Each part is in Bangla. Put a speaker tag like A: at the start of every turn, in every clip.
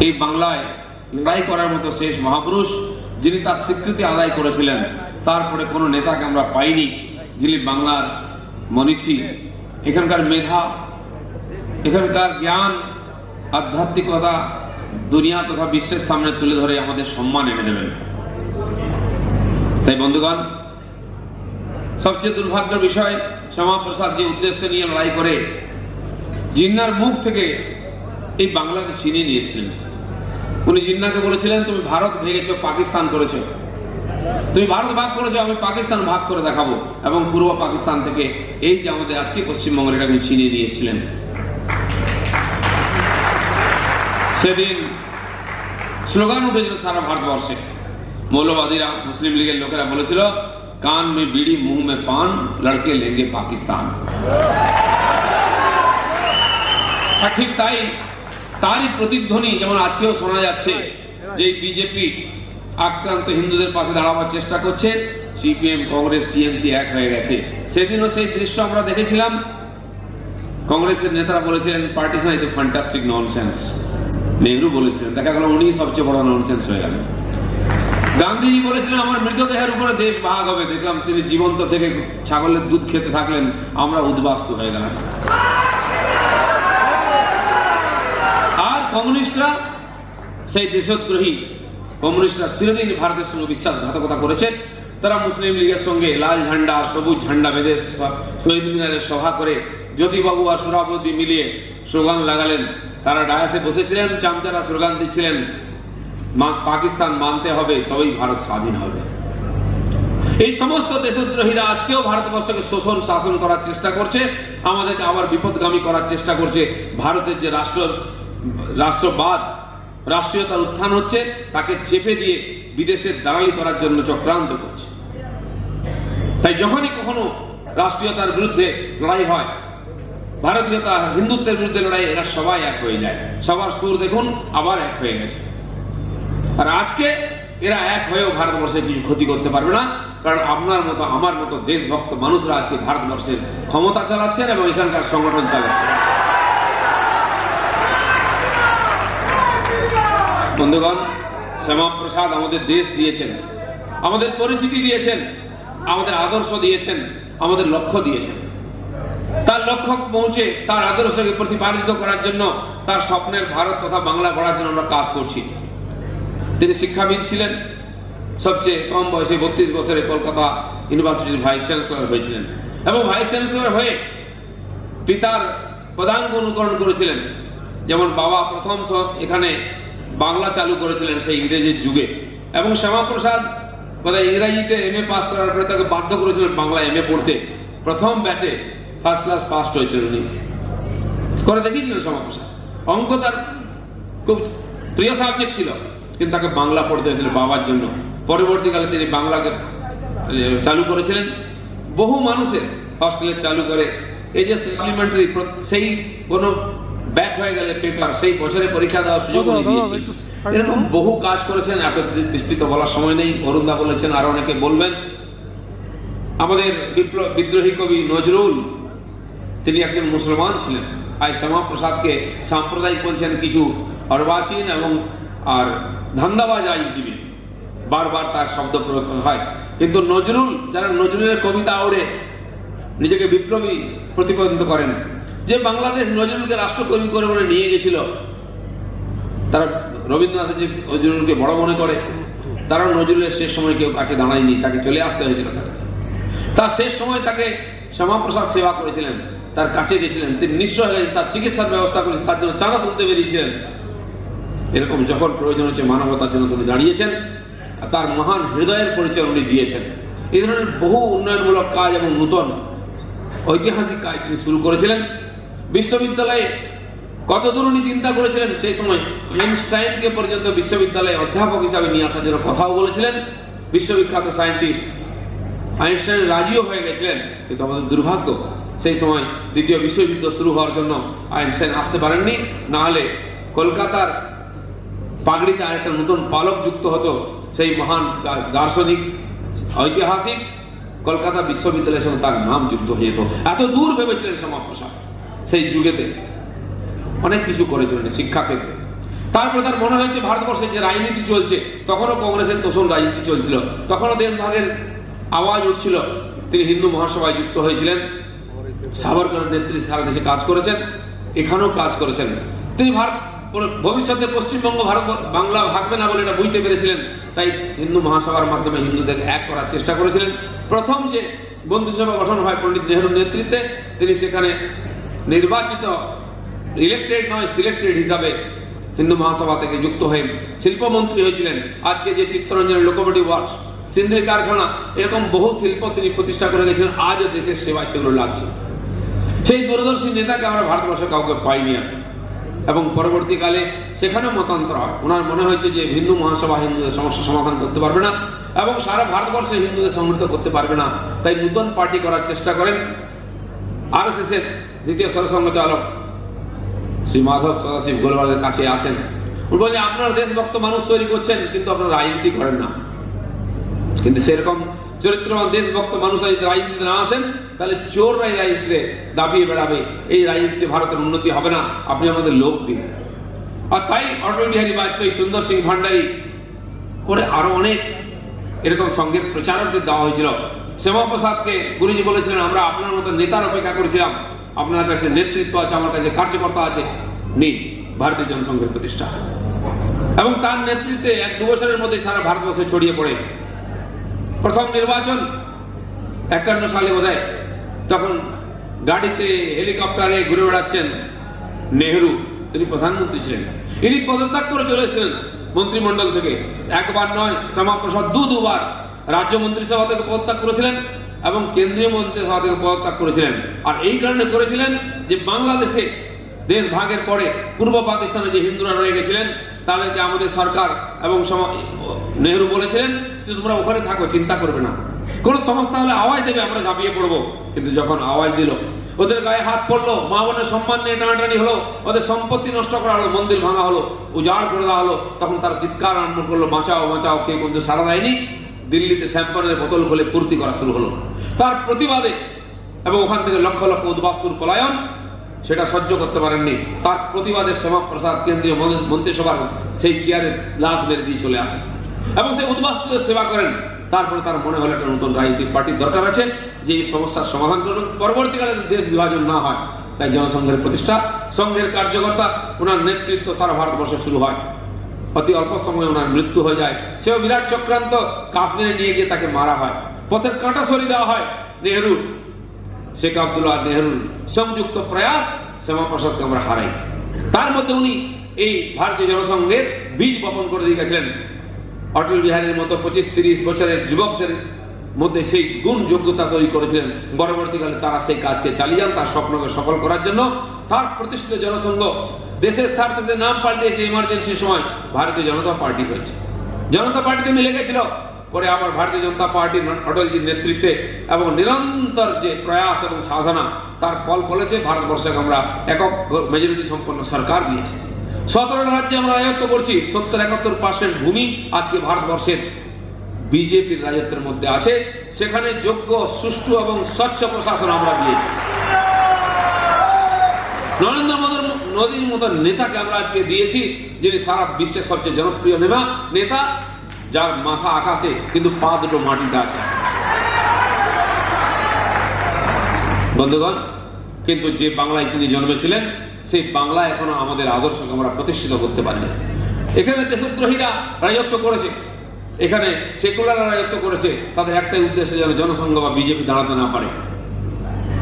A: এই বাংলায় লড়াই করার মতো শেষ মহাপুরুষ, যিনি তার স্বীকৃতি আদায় করেছিলেন। তারপরে কোনো নেতাকে আমরা পাইনি যিনি বাংলার মনীষী, এখানকার মেধা, এখানকার জ্ঞান, আধ্যাত্মিকতা দুনিয়া তথা বিশ্বের সামনে তুলে ধরে আমাদের সম্মান এনে দেবেন। তাই বন্ধুগণ, সবচেয়ে দুর্ভাগ্যের বিষয়, শ্যামাপ্রসাদ যে উদ্দেশ্য নিয়ে লড়াই করে জিন্নার মুখ থেকে এই বাংলাকে ছিনিয়ে নিয়েছিলেন। উনি জিন্নাকে বলেছিলেন, তুমি ভারত ভেঙেছো, পাকিস্তান করেছো, তুমি ভারত ভাগ করেছো, আমি পাকিস্তান ভাগ করে দেখাবো, এবং পূর্ব পাকিস্তান থেকে এই যে আমাদের আজকে পশ্চিমবঙ্গের এটাকে ছিনিয়ে নিয়ে এসেছিলেন। সেদিন স্লোগান উঠেছিল সারা ভারতবর্ষে। মৌলবাদীরা, মুসলিম লীগের লোকেরা বলেছিল, কান মে বিড়ি মুহ মে পান, লড়কে লেঙ্গে পাকিস্তান। আর ঠিক তাই, তারই প্রতিধ্বনি যেমন আজকেও শোনা যাচ্ছে যে বিজেপি আক্রান্ত হিন্দুদের পাশে দাঁড়াবার চেষ্টা করছে, সিপিএম, কংগ্রেস, টিএমসি এক হয়ে গেছে। সেদিনও সেই দৃশ্য আমরা দেখেছিলাম। কংগ্রেসের নেতারা বলেছিলেন, partition is a fantastic nonsense. Nehru বলেছিলেন, দেখা গেল উনি সবচেয়ে বড় ননসেন্স হয়ে গেলেন। গান্ধীজি বলেছিলেন, আমার মৃতদেহের উপরে দেশ ভাগ হবে। দেখলাম তিনি জীবন্ত থেকে ছাগলের দুধ খেতে থাকলেন, আমরা উদ্বাস্তু হয়ে গেলাম। আর কমিউনিস্টরা, সেই দেশদ্রোহী কমিউনিস্টরা চিরদিন ভারতের সঙ্গে বিশ্বাসঘাতকতা করেছে। তারা মুসলিম লীগের সঙ্গে লাল ঝান্ডা, সবুজ ঝান্ডা বেঁধে শহীদ মিনারে সভা করে জ্যোতিবাবু আর সোহরাবুদ্দি মিলিয়ে স্লোগান লাগালেন। তারা ডায়াসে বসেছিলেন, চামচারা স্লোগান দিচ্ছিলেন, পাকিস্তান মানতে হবে, তবেই ভারত স্বাধীন হবে। এই সমস্ত দেশদ্রোহীরা আজকেও ভারতবর্ষকে শোষণ শাসন করার চেষ্টা করছে, আমাদেরকে আবার বিপদগামী করার চেষ্টা করছে। ভারতের যে রাষ্ট্রবাদ, রাষ্ট্রীয়তার উত্থান হচ্ছে, তাকে চেপে দিয়ে বিদেশের দালালি করার জন্য চক্রান্ত করছে। তাই যখনই কখনো রাষ্ট্রীয়তার বিরুদ্ধে লড়াই হয়, ভারতীয়তা, হিন্দুত্বের বিরুদ্ধে লড়াই, এরা সবাই এক হয়ে যায়। সবার সুর দেখুন আবার এক হয়ে গেছে। আর আজকে এরা এক হয়েও ভারতবর্ষে কিছু ক্ষতি করতে পারবে না, কারণ আপনার মতো আমার মতো দেশভক্ত মানুষরা আজকে ভারতবর্ষের ক্ষমতা চালাচ্ছেন এবং এখানকার সংগঠন চালাচ্ছেন। বন্ধুগণ, শ্যামাপ্রসাদ আমাদের দেশ দিয়েছেন, আমাদের পরিচিতি দিয়েছেন, আমাদের আদর্শ দিয়েছেন, আমাদের লক্ষ্য দিয়েছেন। তার লক্ষ্য পৌঁছে তার আদর্শকে প্রতিপাদিত করার জন্য, তার স্বপ্নের ভারত তথা বাংলা গড়ার জন্য আমরা কাজ করছি। তিনি শিক্ষাবিদ ছিলেন, সবচেয়ে কম বয়সে 32 বছরে কলকাতা ইউনিভার্সিটির ভাইস চ্যান্সেলর হয়েছিলেন, এবং ভাইস চ্যান্সেলর হয়ে পিতার পদাঙ্ক অনুকরণ করেছিলেন। যেমন বাবা প্রথম এখানে বাংলা চালু করেছিলেন সেই ইংরেজির যুগে, এবং শ্যামাপ্রসাদ বোধহয় ইংরেজিতে MA পাস করার পরে তাকে বাধ্য করেছিলেন বাংলা MA পড়তে। প্রথম ব্যাচে ফার্স্ট ক্লাস পাস হয়েছিলেন উনি, করে দেখিয়েছিলেন শ্যামাপ্রসাদ। অঙ্ক তার খুব প্রিয় সাবজেক্ট ছিল, কিন্তু তাকে বাংলা পড়তে হয়েছিল বাবার জন্য। পরবর্তীকালে তিনি বাংলাকে চালু করেছিলেন। বহু মানুষের হস্টেলে চালু করে, এই যে সাপ্লিমেন্টারি, সেই কোনো ব্যাক হয়ে গেলে পেপার, সেই বছরে পরীক্ষা দেওয়ার সুযোগ এরকম বহু কাজ করেছেন। এত বিস্তৃত বলার সময় নেই। অরুণদা বলেছেন, আরো অনেকে বলবেন। আমাদের বিদ্রোহী কবি নজরুল, তিনি একজন মুসলমান ছিলেন। আজ শ্যামাপ্রসাদকে সাম্প্রদায়িক বলছেন কিছু অর্বাচীন এবং আর ধান্দাবাজ আইনজীবী, বারবার তার শব্দ প্রয়োগ হয়। কিন্তু নজরুল, যারা নজরুলের কবিতা ওড়ে নিজেকে বিপ্লবী প্রতিপাদিত করেন, যে বাংলাদেশ নজরুলকে রাষ্ট্রকবি করে বলে নিয়ে গেছিল, তারা রবীন্দ্রনাথের যে নজরুলকে বড় মনে করে, তারা নজরুলের শেষ সময় কেউ কাছে দাঁড়ায়নি, তাকে চলে আসতে হয়েছিল। তার শেষ সময় তাকে শ্যামাপ্রসাদ সেবা করেছিলেন, তার কাছে গেছিলেন, তিনি নিঃস্ব হয়ে গেছেন, তার চিকিৎসার ব্যবস্থা করেছেন, তার জন্য চাঁদা তুলতে বেরিয়েছিলেন। এরকম যখন প্রয়োজন হচ্ছে মানবতার জন্য তিনি দাঁড়িয়েছেন, তার মহান হৃদয়ের পরিচয় উনি দিয়েছেন। এই ধরনের বহু উন্নয়নমূলক কাজ এবং নূতন ঐতিহাসিক কাজ তিনি শুরু করেছিলেন। বিশ্ববিদ্যালয়ে কত দূর উনি চিন্তা করেছিলেন, সেই সময় আইনস্টাইনকে পর্যন্ত বিশ্ববিদ্যালয়ে অধ্যাপক হিসাবে নিয়ে আসার জন্য কথাও বলেছিলেন। বিশ্ববিখ্যাত সায়েন্টিস্ট আইনস্টাইন রাজিও হয়ে গেছিলেন, কিন্তু আমাদের দুর্ভাগ্য সেই সময় দ্বিতীয় বিশ্বযুদ্ধ শুরু হওয়ার জন্য আইনস্টাইন আসতে পারেননি। না হলে কলকাতার পাগড়িতে আরেকটা নতুন পালক যুক্ত হতো, সেই মহান দার্শনিক ঐতিহাসিক কলকাতা বিশ্ববিদ্যালয়ের সঙ্গে তার নাম যুক্ত হয়ে যেত। এত দূর ভেবেছিলেন শ্যামাপ্রসাদ। সেই যুগেতে অনেক কিছু করেছিলেন শিক্ষা ক্ষেত্রে। তারপরে তার মনে হয়েছে ভারতবর্ষে যে রাজনীতি চলছে, তখনও কংগ্রেসের তোষণ রাজনীতি চলছিল, তখনও দেশভাগের আওয়াজ উঠছিল। তিনি হিন্দু মহাসভায় যুক্ত হয়েছিলেন, সাবরকরের নেতৃত্বে সারা দেশে কাজ করেছেন, এখানেও কাজ করেছেন। তিনি ভবিষ্যতে পশ্চিমবঙ্গ বাংলা ভাগবে না বলে এটা বুঝতে পেরেছিলেন, তাই হিন্দু মহাসভার মাধ্যমে হিন্দুদের এক করার চেষ্টা করেছিলেন। প্রথম যে বন্ধুসভা গঠন হয় পণ্ডিত নেহরুর নেতৃত্বে, তিনি সেখানে নির্বাচিত, ইলেক্টেড নয় সিলেক্টেড হিসাবে হিন্দু মহাসভা থেকে যুক্ত হয়ে শিল্পমন্ত্রী হয়েছিলেন। আজকে যে চিত্তরঞ্জনের লোকোমোটিভ ওয়ার্কস, সিন্ধির কারখানা, এরকম বহু শিল্প তিনি প্রতিষ্ঠা করে গেছিলেন। আজও দেশের সেবায় সেগুলো লাগছে। সেই দূরদর্শী নেতাকে আমরা ভারতবর্ষে কাউকে পাইনি আর। এবং পরবর্তীকালে সেখানেও মতান্তর হয়। ওনার মনে হয়েছে যে হিন্দু মহাসভা হিন্দুদের সমস্যা সমাধান করতে পারবে না এবং সারা ভারতবর্ষে হিন্দুদের সমৃদ্ধ করতে পারবে না, তাই নূতন পার্টি করার চেষ্টা করেন। আরএসএস এর দ্বিতীয় সরসংঘ চালক শ্রী মাধব সদাশিব গোলওয়ালের কাছে আসেন। উনি বলেন, আপনারা দেশভক্ত মানুষ তৈরি করছেন, কিন্তু আপনারা রাজনীতি করেন না। কিন্তু সেরকম চরিত্রবান দেশভক্ত মানুষ যদি রাজনীতিতে না আসেন, তাহলে চোররাই রাজনীতিতে দাবিয়ে বেড়াবে। এই রাজনীতিতে ভারতের উন্নতি হবে না, আপনি আমাদের লোক দিন। আর তাই অটল বিহারী বাজপেয়ী, সুন্দর সিং ভান্ডারী, পরে আরো অনেক এরকম সংঘের প্রচারকদের দেওয়া হয়েছিল। শ্যামাপ্রসাদকে গুরুজি বলেছিলেন, আমরা আপনার মতো নেতার অপেক্ষা করেছিলাম, আপনার কাছে নেতৃত্ব আছে, আমার কাছে কার্যকর্তা আছে, নেই। ভারতীয় জনসংঘের প্রতিষ্ঠা এবং তার নেতৃত্বে 1-2 বছরের মধ্যে সারা ভারতবর্ষে ছড়িয়ে পড়ে। প্রথম নির্বাচন 51 সালে বোধহয়, তখন গাড়িতে হেলিকপ্টারে ঘুরে বেড়াচ্ছেন নেহরু, তিনি প্রধানমন্ত্রী ছিলেন। ইনি পদত্যাগ করে চলে এসেছিলেন মন্ত্রিমন্ডল থেকে। একবার নয়, শ্যামাপ্রসাদ দুবার রাজ্য মন্ত্রিসভা থেকে পদত্যাগ করেছিলেন এবং কেন্দ্রীয় মন্ত্রিসভা থেকে পদত্যাগ করেছিলেন। আর এই কারণে করেছিলেন যে বাংলাদেশে দেশ ভাগের পরে পূর্ব পাকিস্তানে যে হিন্দুরা রয়ে গেছিলেন, তাদেরকে আমাদের সরকার এবং নেহরু বলেছিলেন যে তোমরা ওখানে থাকো, চিন্তা করবে না, কোন সমস্যা হলে আওয়াজ দেবে, আমরা ঝাঁপিয়ে পড়বো। কিন্তু যখন আওয়াজ দিল, ওদের গায়ে হাত পড়লো, মা বোনের সম্মান নিয়ে টানাটানি হলো, ওদের সম্পত্তি নষ্ট করা হলো, মন্দির ভাঙা হলো, উজাড় করে দেওয়া হলো, তখন তারা চিৎকার আরম্ভ করলো, বাঁচাও বাঁচাও। কে কিন্তু সারা দেয়নি। দিল্লিতে শ্যাম্পানের বোতল খুলে ফুর্তি করা শুরু হলো তার প্রতিবাদে, এবং ওখান থেকে লক্ষ লক্ষ উদ্বাস্তুর পলায়ন, সেটা সহ্য করতে পারেননি। তার প্রতিবাদে শ্যামাপ্রসাদ কেন্দ্রীয় মন্ত্রিসভার সেই চেয়ারে লাত মেরে দিয়ে চলে আসেন এবং সেই উদ্বাস্তুদের সেবা করেন। তারপরে তার মনে হলো একটা নতুন রাজনৈতিক পার্টির দরকার আছে, যে এই সমস্যার সমাধান করুন, পরবর্তীকালে দেশ বিভাজন না হয়। তাই জনসংঘের প্রতিষ্ঠা, সংঘের কার্যকর্তা, ওনার নেতৃত্ব সারা ভারতবর্ষে শুরু হয়। অতি অল্প সময়ে ওনার মৃত্যু হয়ে যায়। সেও বিরাট চক্রান্ত, কাশ্মীরে নিয়ে গিয়ে তাকে মারা হয়, পথের কাঁটা সরিয়ে দেওয়া হয়। নেহরু, শেখ আব্দুল্লাহ নেহরুর সংযুক্ত প্রয়াস শ্যামাপ্রসাদকে আমরা হারাই। তার মধ্যে উনি এই ভারতীয় জনসংঘের বীজ বপন করে দিয়ে গেছিলেন। অটল বিহারীর মতো 25-30 বছরের যুবকদের মধ্যে সেই গুণ যোগ্যতা তৈরি করেছিলেন। পরবর্তীকালে তারা সেই কাজকে চালিয়ে যান, তার স্বপ্নকে সফল করার জন্য। তার প্রতিষ্ঠিত জনসংঘ দেশের স্বার্থে নাম পাল্টিয়েছে, ইমার্জেন্সির সময় ভারতীয় জনতা পার্টি হয়েছে। জনতা পার্টিতে মিলে গেছিল, পরে আবার ভারতীয় জনতা পার্টির অটলজির নেতৃত্বে এবং নিরন্তর যে প্রয়াস এবং সাধনা, তার ফল ফলেছে। ভারতবর্ষে আমরা একক মেজরিটি সম্পন্ন সরকার দিয়েছি। 17টা রাজ্যে আমরা রাজত্ব করছি। 70-71% ভূমি আজকে ভারতবর্ষের বিজেপির রাজত্বের মধ্যে আছে। সেখানে যোগ্য, সুষ্ঠু এবং স্বচ্ছ প্রশাসন আমরা দিয়েছি। নরেন্দ্র মোদীর মতো নেতাকে আমরা আজকে দিয়েছি, যিনি সারা বিশ্বের সবচেয়ে জনপ্রিয় নেতা, যার মাথা আকাশে কিন্তু পা দুটো মাটিতে আছে। বন্ধুগণ, কিন্তু যে বাংলায় তিনি জন্মেছিলেন, সেই বাংলা এখনো আমাদের আদর্শকে আমরা প্রতিষ্ঠিত করতে পারিনি। এখানে দেশদ্রোহীরা রাজত্ব করেছে, এখানে সেকুলাররা রাজত্ব করেছে। তাদের একটাই উদ্দেশ্য, যেন জনসংঘ বা বিজেপি দাঁড়াতে না পারে।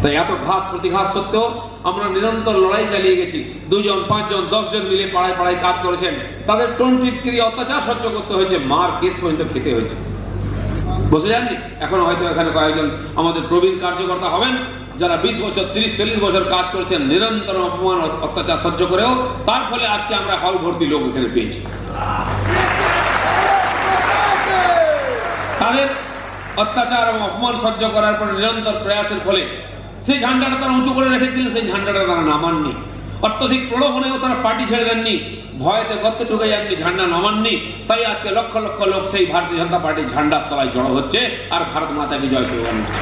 A: তাই এত ঘাত প্রতিঘাত সত্ত্বেও আমরা নিরন্তর লড়াই চালিয়ে গেছি। 2 জন, 5 জন, 10 জন মিলে পাড়ায় পাড়ায় কাজ করেছেন। তাদের টোনটিটকিরি অত্যাচার সহ্য করতে হয়েছে, মার কেস পর্যন্ত খেতে হয়েছে। বসে যাননি। এখন হয়তো এখানে কয়েকজন আমাদের প্রবীণ কার্যকর্তা হবেন, যারা 20 বছর, 30-40 বছর কাজ করেছেন, নিরন্তর অপমান অত্যাচার সহ্য করেও। তার ফলে আজকে আমরা হল ভর্তি লোক এখানে পেয়েছি। তাদের অত্যাচার এবং অপমান সহ্য করার পরে নিরন্তর প্রয়াসের ফলে সেই ঝান্ডাটা তারা উঁচু করে রেখেছিলেন, সেই ঝান্ডাটা তারা নামাননি। অত্যধিক প্রলোভনেও তারা পার্টি ছেড়ে দেননি, ভয়তে গর্তে ঢুকে যাননি, ঝান্ডা নামাননি। তাই আজকে লক্ষ লক্ষ লোক সেই ভারতীয় জনতা পার্টির ঝান্ডার তলায় জড়ো হচ্ছে আর ভারত মাতাকে জয় স্লোগান হচ্ছে।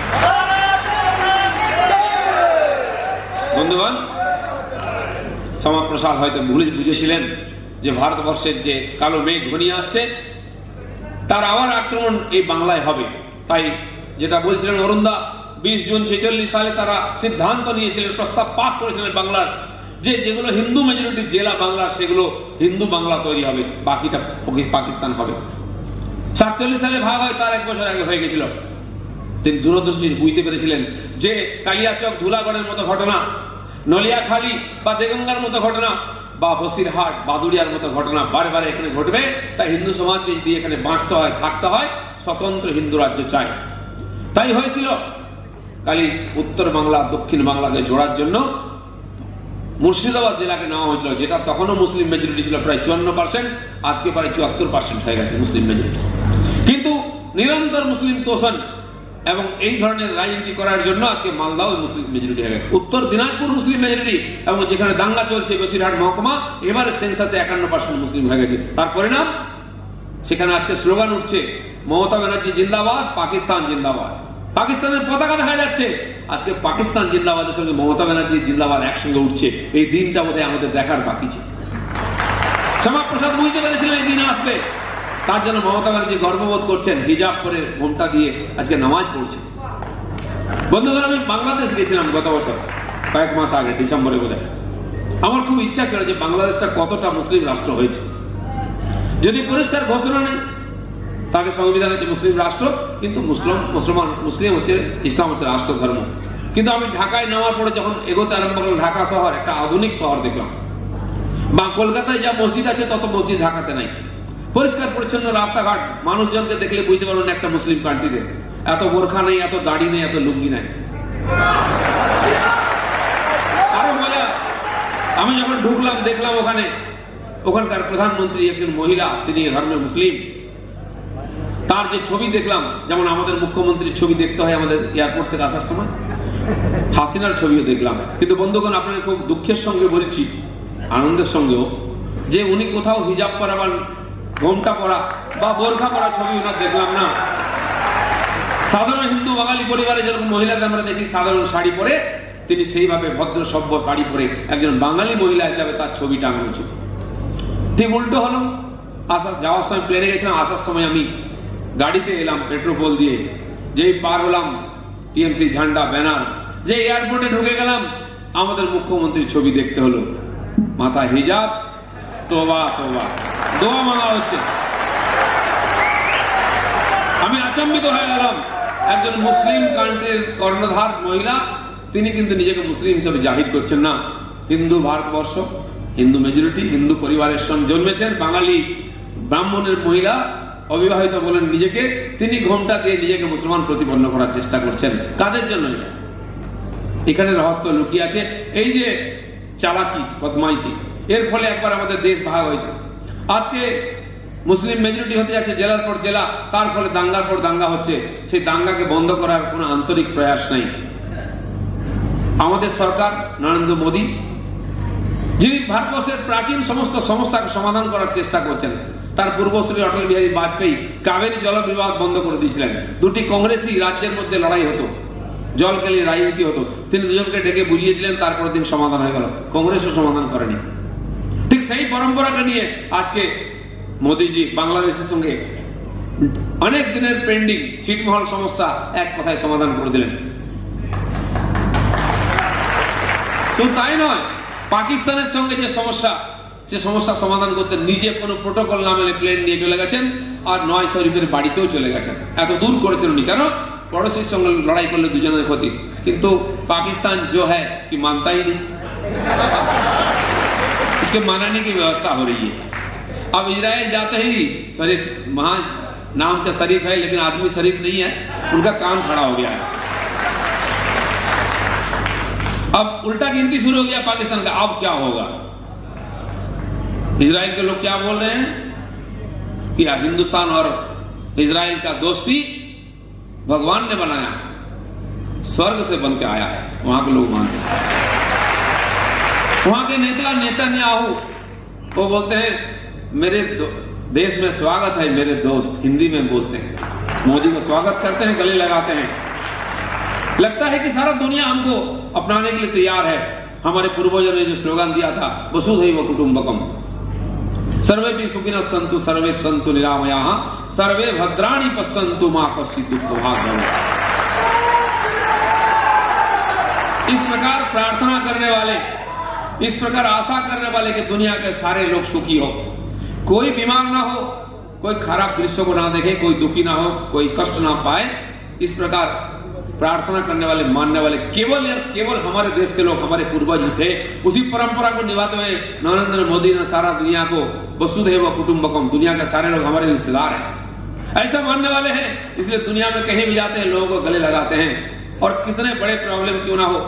A: বন্ধুগণ, শ্যামাপ্রসাদ হয়তো বুঝেছিলেন যে ভারতবর্ষের যে কালো মেঘ ঘনিয়ে আসছে, তার আবার আক্রমণ এই বাংলায় হবে। তাই যেটা বলছিলেন অরুণদা, 20 জুন 46 সালে তারা সিদ্ধান্ত নিয়েছিলেন, প্রস্তাব পাস করেছিলেন বাংলার, যে যেগুলো হিন্দু মেজরিটির জেলা বাংলার সেগুলো হিন্দু বাংলা তৈরি হবে, বাকিটা পাকিস্তান হবে। 47 সালে ভাগ হয়, তার 1 বছর আগে হয়ে গেছিল। তিনি দূরদর্শী বুঝতে পেরেছিলেন যে কালিয়াচক ধুলাগড়ের মতো ঘটনা, নলিয়াখালী বা দেগঙ্গার মতো ঘটনা বা বসিরহাট বাদুড়িয়ার মতো ঘটনা বারে বারে এখানে ঘটবে। তাই হিন্দু সমাজকে যদি এখানে বাঁচতে হয়, থাকতে হয়, স্বতন্ত্র হিন্দু রাজ্য চাই। তাই হয়েছিল কালী উত্তর বাংলা দক্ষিণ বাংলাকে জোড়ার জন্য মুর্শিদাবাদ জেলাকে নেওয়া হয়েছিল, যেটা তখনও মুসলিম মেজরিটি ছিল প্রায় 54%, আজকে প্রায় 74% হয়ে গেছে মুসলিম মেজরিটি। কিন্তু নিরন্তর মুসলিম তোষণ এবং এই ধরনের রাজনীতি করার জন্য আজকে মালদাও মুসলিম মেজরিটি হয়ে গেছে। উত্তর দিনাজপুর মুসলিম মেজরিটি, এবং যেখানে দাঙ্গা চলছে বসিরহাট মহকুমা, এবারে সেন্সাসে 51% মুসলিম হয়ে গেছে। তার পরিণাম সেখানে আজকে স্লোগান উঠছে, মমতা ব্যানার্জি জিন্দাবাদ, পাকিস্তান জিন্দাবাদ। পাকিস্তানের পতাকা দেখা যাচ্ছে, আজকে পাকিস্তান জিন্দাবাদের সঙ্গে মমতা ব্যানার্জি জিন্দাবাদ একসঙ্গে উঠছে। এই দিনটা বোধহয় আমাদের দেখার বাকি ছিল। শ্যামাপ্রসাদ বুঝতে পেরেছিলেন এই দিন আসবে, তার জন্য মমতা ব্যানার্জি গর্ববোধ করছেন, হিজাব করে ঘোমটা দিয়ে আজকে নামাজ পড়ছে। বন্ধুগণ, আমি বাংলাদেশ গেছিলাম গত বছর, কয়েক মাস আগে, ডিসেম্বরে বোধহয়। আমার খুব ইচ্ছা ছিল যে বাংলাদেশটা কতটা মুসলিম রাষ্ট্র হয়েছে। যদি পরিষ্কার ঘোষণা নেই, তাকে সংবিধানে হচ্ছে মুসলিম রাষ্ট্র, কিন্তু মুসলিম হচ্ছে, ইসলাম হচ্ছে রাষ্ট্র ধর্ম। কিন্তু আমি ঢাকায় নেওয়ার পরে যখন এগোতে আরম্ভ করলাম, ঢাকা শহর একটা আধুনিক শহর দেখলাম। বা কলকাতায় যা মসজিদ আছে তত মসজিদ ঢাকাতে নাই। পরিষ্কার পরিচ্ছন্ন রাস্তাঘাট, মানুষজনকে দেখলে বুঝতে পারবেন একটা মুসলিম কান্ট্রিতে। এত বোরখা নেই, এত দাড়ি নেই, এত লুঙ্গি নাই। আরো মজা, আমি যখন ঢুকলাম দেখলাম ওখানকার প্রধানমন্ত্রী একজন মহিলা, তিনি ধর্মের মুসলিম। তার যে ছবি দেখলাম, যেমন আমাদের মুখ্যমন্ত্রীর ছবি দেখতে হয় আমাদের এয়ারপোর্ট থেকে আসার সময়, হাসিনার ছবিও দেখলাম। কিন্তু বন্ধুগণ, আপনাকে খুব দুঃখের সঙ্গে বলছি, আনন্দের সঙ্গেও, যে উনি কোথাও হিজাব পরা বা ঘোমটা পরা বা বোরখা পরা ছবি ওনার দেখলাম না। সাধারণ হিন্দু বাঙালি পরিবারে যেরকম মহিলাকে আমরা দেখি সাধারণ শাড়ি পরে, তিনি সেইভাবে ভদ্র সভ্য শাড়ি পরে একজন বাঙালি মহিলা হিসাবে তার ছবি টাঙানো ছিল। ঠিক উল্টো হলো, যাওয়ার সময় প্লেনে গেছিলাম, আসার সময় আমি গাড়িতে এলাম পেট্রোপোল দিয়ে, যেই পার হলাম টিএমসি ঝান্ডা ব্যানার, যে এয়ারপোর্টে ঢুকে গেলাম, আমাদের মুখ্যমন্ত্রীর ছবি দেখতে হলো, মাথায় হিজাব, তোবা তোবা, দোয়া মাঙা হচ্ছে। আমি আচম্বিত হয়ে গেলাম, একজন মুসলিম কান্ট্রির কর্ণধার মহিলা, তিনি কিন্তু নিজেকে মুসলিম হিসেবে জাহির করছেন না। হিন্দু ভারতবর্ষ, হিন্দু মেজরিটি, হিন্দু পরিবারের সঙ্গে জন্মেছেন, বাঙালি ব্রাহ্মণের মহিলা, অবিবাহিত বলেন নিজেকে, তিনি ঘোমটা দিয়ে নিজেকে মুসলমান প্রতিপন্ন করার চেষ্টা করছেন। কাদের জন্য? এখানে রহস্য লুকিয়ে আছে। এই যে চালাকি, বদমাইশি, এর ফলে একবার আমাদের দেশ ভাগ হয়েছে। আজকে মুসলিম মেজরিটি হতে যাচ্ছে জেলার পর জেলা, তার ফলে দাঙ্গার পর দাঙ্গা হচ্ছে। সেই দাঙ্গাকে বন্ধ করার কোনো আন্তরিক প্রয়াস নেই। আমাদের সরকার নরেন্দ্র মোদী, যিনি ভারতবর্ষের প্রাচীন সমস্ত সমস্যাকে সমাধান করার চেষ্টা করছেন, তার পূর্বসূরি অটল বিহারী বাজপেয়ী কাবেরী জল বিবাদ বন্ধ করে দিয়েছিলেন। দুটি কংগ্রেসই রাজ্যের মধ্যে লড়াই হতো, জল কেলি রাজনীতি হতো, তিনি দুজনকে ডেকে বুঝিয়েছিলেন, তারপরের দিন সমাধান হয়ে গেল। কংগ্রেসও সমাধান করেনি। ঠিক সেই পরম্পরাকে নিয়ে আজকে মোদীজি বাংলাদেশের সঙ্গে অনেক দিনের পেন্ডিং ছিটমহল সমস্যা এক কথায় সমাধান করে দিলেন। তো তাই নয়, পাকিস্তানের সঙ্গে যে সমস্যা, সে সমস্যা সমাধান করতে নিজে কোনো প্রোটোকল না মেনে প্লেন নিয়ে চলে গেছেন, আর নয় শরীফের বাড়িতেও চলে গেছেন। এত দূর করেছেন উনি, কেন? পড়োশির সঙ্গে লড়াই করলে দুজনের ক্ষতি। কিন্তু পাকিস্তান जो है कि मानता ही नहीं, इसके मनाने की व्यवस्था हो रही है। अब इजराइल जाते ही शरीफ, वहां नाम का शरीफ है लेकिन आदमी शरीफ नहीं है, उनका काम खड़ा हो गया है। अब उल्टा गिनती शुरू हो गया पाकिस्तान का। अब क्या होगा? इजराइल के लोग क्या बोल रहे हैं कि हिंदुस्तान और इजराइल का दोस्ती भगवान ने बनाया, स्वर्ग से बन के आया है, वहां के लोग मानते हैं। वहां के नेतन्याहू वो बोलते हैं मेरे देश में स्वागत है मेरे दोस्त, हिंदी में बोलते हैं। मोदी को स्वागत करते हैं, गले लगाते हैं। लगता है कि सारा दुनिया हमको अपनाने के लिए तैयार है। हमारे पूर्वजों ने जो स्लोगन दिया था, वसुधैव कुटुंबकम, सर्वे भी सुखिनः सन्तु सर्वे सन्तु निरामयाः सर्वे भद्राणि पश्यन्तु मा कश्चित् दुःखभाग् भवेत्। इस प्रकार प्रार्थना करने वाले, इस प्रकार आशा करने वाले कि दुनिया के सारे लोग सुखी हो, कोई बीमार ना हो, कोई खराब दृश्य को ना देखे, कोई दुखी ना हो, कोई कष्ट ना पाए, इस प्रकार प्रार्थना करने वाले, मानने वाले केवल हमारे देश के लोग, हमारे पूर्वज थे। उसी परंपरा को निभाते हुए नरेंद्र मोदी ने सारा दुनिया को वसुधैव कुटुंबकम, दुनिया के सारे लोग हमारे रिश्तेदार हैं, ऐसा मानने वाले हैं। इसलिए दुनिया में कहीं भी जाते हैं लोगों को गले लगाते हैं, और कितने बड़े प्रॉब्लम क्यों ना हो,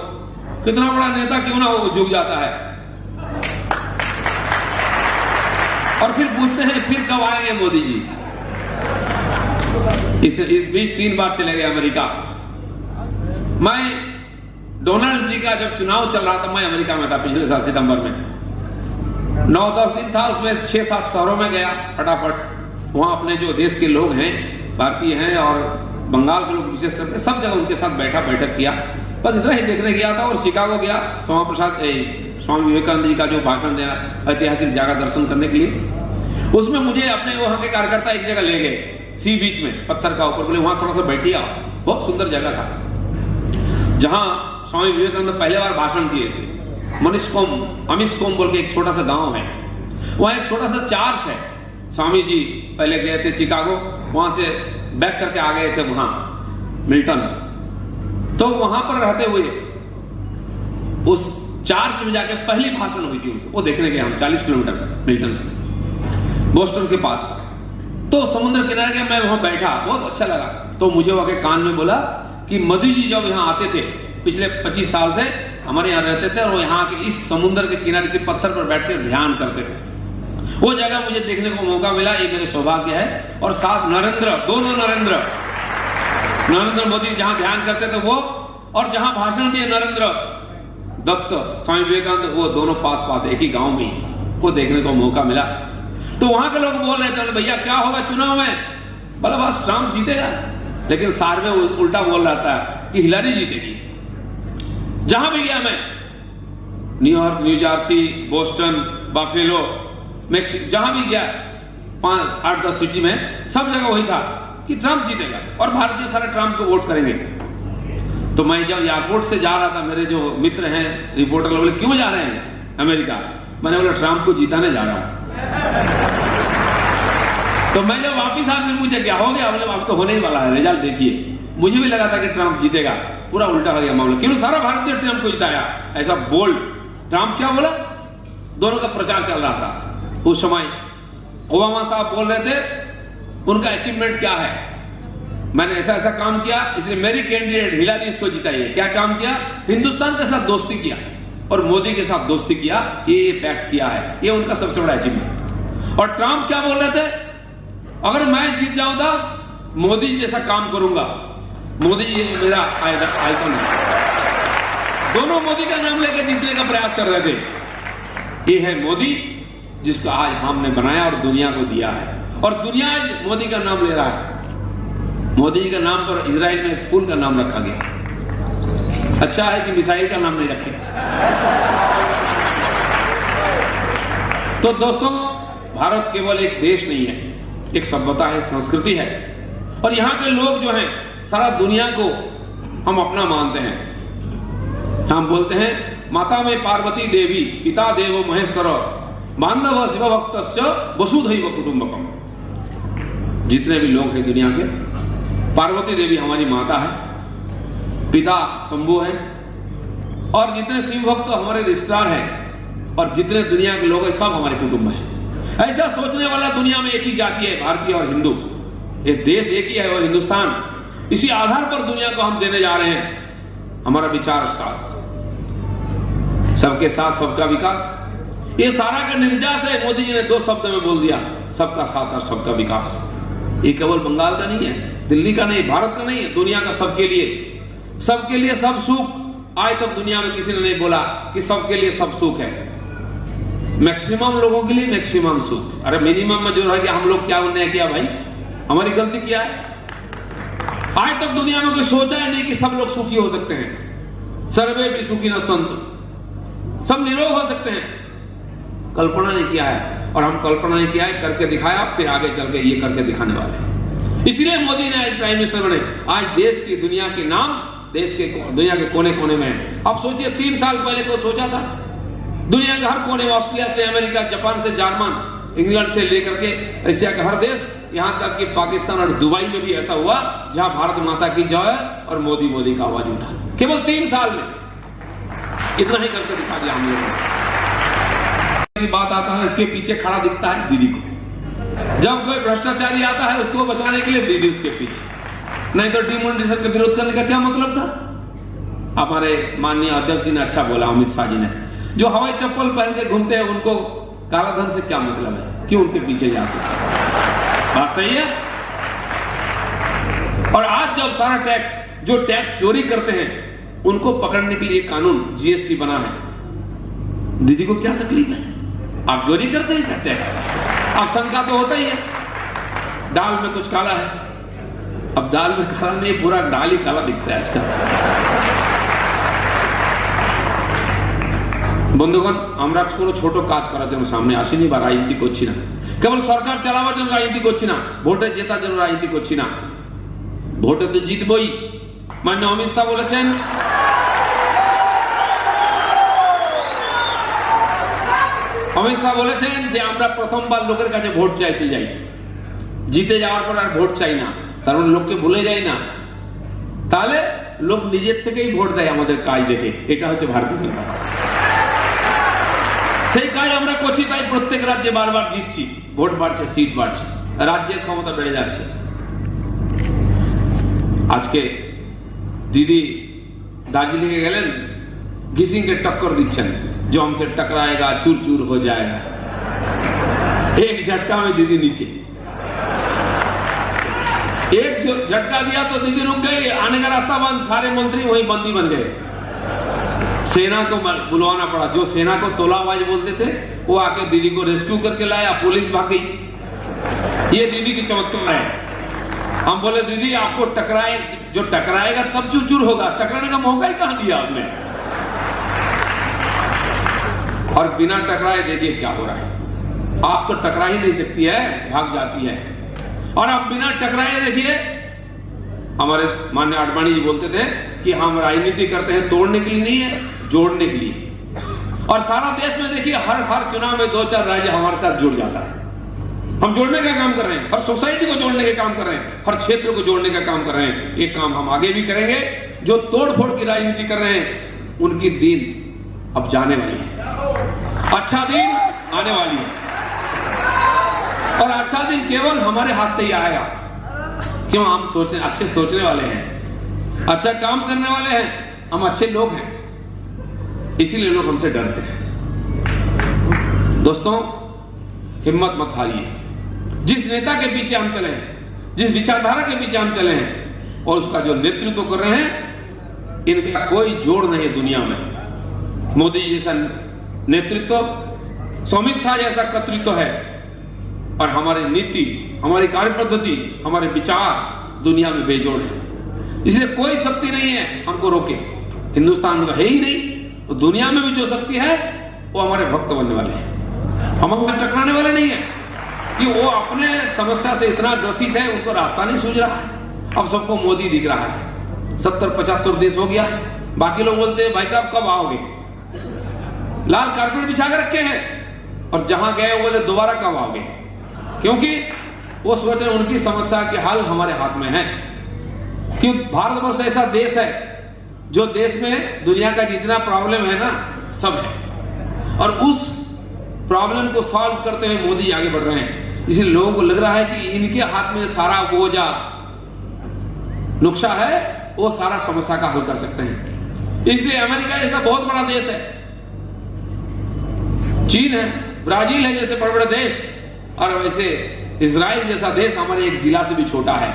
A: कितना बड़ा नेता क्यों ना हो, वो झुक जाता है। और फिर पूछते हैं फिर कब आएंगे मोदी जी। इस बीच 3 बार चले गए अमेरिका। मैं डोनाल्ड जी का जब चुनाव चल रहा था, मैं अमेरिका में था पिछले साल सितंबर में। 9-10 दिन था, उसमें 6-7 शहरों में गया फटाफट। वहां अपने जो देश के लोग हैं, भारतीय हैं और बंगाल के लोग विशेष करके, सब जगह उनके साथ बैठक किया। बस इतना ही देखने गया था। और शिकागो गया स्वामी विवेकानंद जी का जो भाषण देना, ऐतिहासिक जगह दर्शन करने के लिए। उसमें मुझे अपने वहां के कार्यकर्ता एक जगह ले गए, सी बीच में, पत्थर का ऊपर, बोले वहां थोड़ा सा बैठिए आप। बहुत सुंदर जगह था जहां स्वामी विवेकानंद पहले बार भाषण दिए थे। अमिस्कोम बोल के एक छोटा सा गांव है, वहां एक छोटा सा चर्च है। स्वामी जी पहले गए थे शिकागो, वहां से बैक करके आ गए थे वहां मिल्टन। तो वहां पर रहते हुए उस चर्च में जाके पहली भाषण हुई थी उनको, वो देखने गए हम 40 किलोमीटर मिल्टन से, बोस्टन के पास। तो समुद्र किनारे गया, मैं वहां बैठा, बहुत अच्छा लगा। तो मुझे वहां के कान में बोला कि मोदी जी जब यहाँ आते थे पिछले 25 साल से, हमारे यहाँ रहते थे, और वो यहाँ के इस समुद्र के किनारे से पत्थर पर बैठकर ध्यान करते थे। वो जगह मुझे देखने को मौका मिला, ये मेरे सौभाग्य है। और साथ दोनों नरेंद्र मोदी जहां ध्यान करते थे वो, और जहां भाषण दिए नरेंद्र दत्त स्वामी विवेकानंद, वो दोनों पास एक ही गांव में, वो देखने को मौका मिला। तो वहां के लोग बोल रहे थे, भैया क्या होगा चुनाव में? बोला बस ट्रंप जीतेगा। लेकिन सार्वे उल्टा बोल रहा था कि हिलारी जीतेगी। जहां भी गया मैं, New York, new Jersey, Boston, buffalo, जहां भी गया 5-8-10 सिटी में, सब जगह वही था कि ट्रंप जीतेगा और भारतीय सारे ट्रंप को वोट करेंगे। तो मैं जब एयरपोर्ट से जा रहा था, मेरे जो मित्र हैं रिपोर्टर, बोले क्यों जा रहे हैं अमेरिका? मैंने बोला ट्रंप को जिताने जा रहा हूं। तो मैं जब वापिस आकर मुझे क्या हो गया, बोले अब तो होने ही वाला है, रिजल्ट देखिए। मुझे भी लगा था कि ट्रंप जीतेगा, पूरा उल्टा हो गया मामला। क्यों? सारा भारतीय ट्रंप को जिताया, ऐसा बोल्ड। ट्रंप क्या बोला? दोनों का प्रचार चल रहा था उस समय। ओबामा साहब बोल रहे थे उनका अचीवमेंट क्या है, मैंने ऐसा काम किया, इसलिए मेरी कैंडिडेट हिलारी इसको जिताइए। क्या काम किया? हिंदुस्तान के साथ दोस्ती किया और मोदी के साथ दोस्ती किया, ये पैक्ट किया है, ये उनका सबसे बड़ा अचीवमेंट। और ट्रंप क्या बोल रहे थे? अगर मैं जीत जाऊंगा मोदी जी जैसा काम करूंगा, मोदी जी मेरा आइकन है। दोनों मोदी का नाम लेकर जीतने का प्रयास कर रहे थे। ये है मोदी जिसको आज हमने बनाया और दुनिया को दिया है, और दुनिया आज मोदी का नाम ले रहा है। मोदी जी का नाम पर इजराइल में फूल का नाम रखा गया। अच्छा है कि मिसाइल का नाम नहीं रखे। तो दोस्तों, भारत केवल एक देश नहीं है, एक सभ्यता है, संस्कृति है, और यहाँ के लोग जो हैं सारा दुनिया को हम अपना मानते हैं। हम बोलते हैं माता में पार्वती देवी, पिता देवो महेश्वर, बांधव शिव भक्त वसुधैव कुटुंबकम। जितने भी लोग हैं दुनिया के, पार्वती देवी हमारी माता है, पिता शंभु है, और जितने शिव भक्त हमारे रिश्तेदार हैं, और जितने दुनिया के लोग हैं सब हमारे कुटुंब हैं। ऐसा सोचने वाला दुनिया में एक ही जाति है, भारतीय और हिंदू। ये देश एक ही है और हिंदुस्तान। इसी आधार पर दुनिया को हम देने जा रहे हैं हमारा विचार शास्त्र, सबके साथ सबका विकास। ये सारा का निर्यास है। मोदी जी ने 2 शब्द में बोल दिया, सबका साथ और सबका विकास। ये केवल बंगाल का नहीं है, दिल्ली का नहीं, भारत का नहीं है, दुनिया का सबके लिए। सबके लिए सब सुख। आज तक दुनिया में किसी ने नहीं बोला कि सबके लिए सब सुख है। मैक्सिमम लोगों के लिए मैक्सिमम सुख। अरे मिनिमम में जो रह गया, हम लोग क्या अन्याय किया भाई? हमारी गलती क्या है? आज तक दुनिया में कोई सोचा ही नहीं कि सब लोग सुखी हो सकते हैं। सर्वे भी सुखी न संतु, सब निरोग हो सकते हैं। कल्पना नहीं किया है। और हम कल्पना नहीं किया है, करके दिखाया, फिर आगे चल के ये करके दिखाने वाले हैं। इसलिए मोदी ने आज प्राइम मिनिस्टर बने। आज देश की दुनिया के नाम दुनिया के कोने कोने में है। अब सोचिए 3 साल पहले को सोचा था? दुनिया के हर कोने में, ऑस्ट्रेलिया से अमेरिका, जापान से जर्मन, इंग्लैंड से लेकर के एशिया का हर देश, यहां तक कि पाकिस्तान और दुबई में भी ऐसा हुआ जहां भारत माता की जय और मोदी मोदी का आवाज उठा। केवल 3 साल में इतना ही करके दिखा दिया हम लोगों की बात आता है, इसके पीछे खड़ा दिखता है दीदी को। जब कोई भ्रष्टाचारी आता है उसको बचाने के लिए दीदी उसके पीछे, नहीं तो डिमोनेटाइजेशन का विरोध करने का क्या मतलब था? हमारे माननीय अध्यक्ष जी ने अच्छा बोला, अमित शाह जी ने, जो हवाई चप्पल पहन के घूमते हैं उनको काला धन से क्या मतलब है, क्यों उनके पीछे जाते हैं? बात सही है। और आज जब सारा टैक्स, जो टैक्स चोरी करते हैं उनको पकड़ने के लिए कानून जीएसटी बना है, दीदी को क्या तकलीफ है? आप चोरी करते हैं क्या टैक्स? अब शंका तो होता ही है, दाल में कुछ काला है। अब दाल में काला नहीं, पूरा दाल ही काला दिखता है आजकल। বন্ধুগণ, আমরা কোনো ছোট কাজ করার জন্য সামনে আসিনি বা রাজনীতি করছি না, কেবল সরকার চালাবার জন্য রাজনীতি করছি না, ভোটে জেতার জন্য রাজনীতি করছি না। ভোটে তো জিতবই। মাননীয় অমিত শাহ বলেছেন, যে আমরা প্রথমবার লোকের কাছে ভোট চাইতে যাই, জিতে যাওয়ার পর আর ভোট চাই না, তার মানে লোককে ভুলে যাই না, তাহলে লোক নিজের থেকেই ভোট দেয় আমাদের কাজ দেখে। এটা হচ্ছে ভারতীয় জনতা পার্টি। সেই কাজ আমরা করছি, তাই প্রত্যেক রাজ্যে বারবার জিতছি, ভোট বাড়ছে, সিট বাড়ছে, রাজ্যের ক্ষমতা বেড়ে যাচ্ছে। আজকে দিদি দার্জিলিং এ গেলেন, घिसिंग के टक्कर दिच्छेन, जो हमसे टकराएगा चूर चूर हो जाएगा। एक झटका में दीदी नीचे, एक जो झटका दिया तो दीदी रुक गई, आने का रास्ता बंद, सारे मंत्री वही बंदी बन गए। सेना को बुलवाना पड़ा, जो सेना को तोलाबाज बोलते थे वो आके दीदी को रेस्क्यू करके लाया, पुलिस भाग गई। ये दीदी की चमत्कार है। हम बोले दीदी आपको टकराए, जो टकराएगा तब चूर चूर होगा, टकराने का मौका ही कहां दिया आपने? और बिना टकराए देखिए क्या हो रहा है। आप तो टकरा ही नहीं सकती है, भाग जाती है। और आप बिना टकराए देखिए, हमारे माननीय आडवाणी जी बोलते थे कि हम राजनीति करते हैं तोड़ने के लिए नहीं है, जोड़ने के लिए। और सारा देश में देखिए हर चुनाव में 2-4 राज्य हमारे साथ जुड़ जाता है। हम जोड़ने का काम कर रहे हैं, हर सोसाइटी को जोड़ने का काम कर रहे हैं, हर क्षेत्र को जोड़ने का काम कर रहे हैं। ये काम हम आगे भी करेंगे। जो तोड़ फोड़ की राजनीति कर रहे हैं उनकी दिन अब जाने वाली है, अच्छा दिन आने वाली है। और अच्छा दिन केवल हमारे हाथ से ही आएगा, क्यों? हम अच्छे सोचने वाले हैं, अच्छा काम करने वाले हैं, हम अच्छे लोग हैं, इसीलिए लोग हमसे डरते हैं। दोस्तों, हिम्मत मत हारिए। जिस नेता के पीछे हम चले हैं, जिस विचारधारा के पीछे हम चले हैं और उसका जो नेतृत्व कर रहे हैं, इनका कोई जोड़ नहीं है दुनिया में। मोदी जी जैसा नेतृत्व, अमित शाह जैसा कर्तृत्व है, और हमारी नीति, हमारी कार्य पद्धति, हमारे विचार दुनिया में बेजोड़ है। इसलिए कोई शक्ति नहीं है हमको रोके। हिंदुस्तान में है ही नहीं, तो दुनिया में भी जो शक्ति है वो हमारे भक्त बनने वाले हैं, हम हमसे टकराने वाले नहीं है। कि वो अपने समस्या से इतना ग्रसित है, उनको रास्ता नहीं सूझ रहा है। अब सबको मोदी दिख रहा है, 70-75 देश हो गया। बाकी लोग बोलते हैं भाई साहब कब आओगे? लाल कारपेट बिछा कर रखे हैं, और जहां गए वो बोले दोबारा कब आओगे? क्योंकि वो सोच रहे उनकी समस्या के हल हमारे हाथ में है। क्योंकि भारतवर्ष ऐसा देश है जो देश में दुनिया का जितना प्रॉब्लम है ना, सब है, और उस प्रॉब्लम को सॉल्व करते हुए मोदी आगे बढ़ रहे हैं। इसलिए लोगों को लग रहा है कि इनके हाथ में सारा बोझा नुक्शा है, वो सारा समस्या का हल कर सकते हैं। इसलिए अमेरिका जैसा बहुत बड़ा देश है, चीन है, ब्राजील है जैसे बड़े बड़े देश, और वैसे इजराइल जैसा देश हमारे एक जिला से भी छोटा है,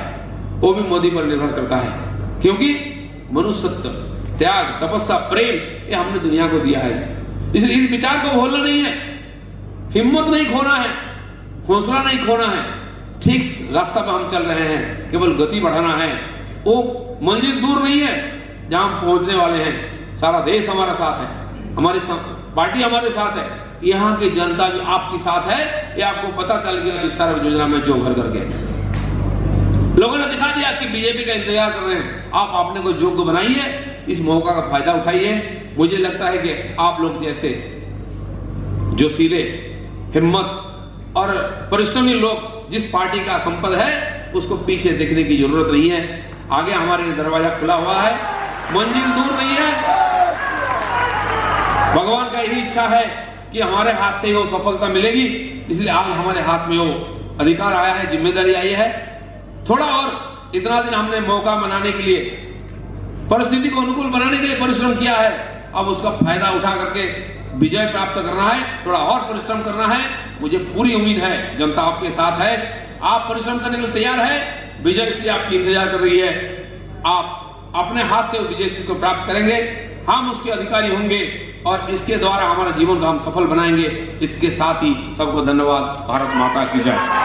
A: वो भी मोदी पर निर्भर करता है। क्योंकि मनुष्यत्व, त्याग, तपस्या, प्रेम ये हमने दुनिया को दिया है। इसलिए इस विचार को भूलना नहीं है, हिम्मत नहीं खोना है, हौसला नहीं खोना है। ठीक रास्ता पर हम चल रहे हैं, केवल गति बढ़ाना है। वो मंजिल दूर नहीं है जहां हम पहुंचने वाले हैं। सारा देश हमारा साथ है, हमारी पार्टी हमारे साथ है, यहाँ की जनता भी आपके साथ है, ये आपको पता चल गया विस्तार योजना में जो घर करके लोगों ने दिखा दिया कि बीजेपी का इंतजार कर रहे हैं। आप अपने को योग्य बनाइए, इस मौका का फायदा उठाइए। मुझे लगता है कि आप लोग जैसे जो सीधे हिम्मत और परिश्रमी लोग जिस पार्टी का संपद है उसको पीछे देखने की जरूरत नहीं है। आगे हमारे दरवाजा खुला हुआ है, मंजिल दूर नहीं है। भगवान का यही इच्छा है कि हमारे हाथ से वो सफलता मिलेगी, इसलिए आज हमारे हाथ में वो अधिकार आया है, जिम्मेदारी आई है। थोड़ा और इतना दिन हमने मौका बनाने के लिए, परिस्थिति को अनुकूल बनाने के लिए परिश्रम किया है, अब उसका फायदा उठा करके विजय प्राप्त करना है, थोड़ा और परिश्रम करना है। मुझे पूरी उम्मीद है जनता आपके साथ है, आप परिश्रम करने के लिए तैयार है, विजय इसलिए आपकी इंतजार कर रही है। आप अपने हाथ से विजय को प्राप्त करेंगे, हम उसके अधिकारी होंगे और इसके द्वारा हमारा जीवन को हम सफल बनाएंगे। इसके साथ ही सबको धन्यवाद। भारत माता की जय।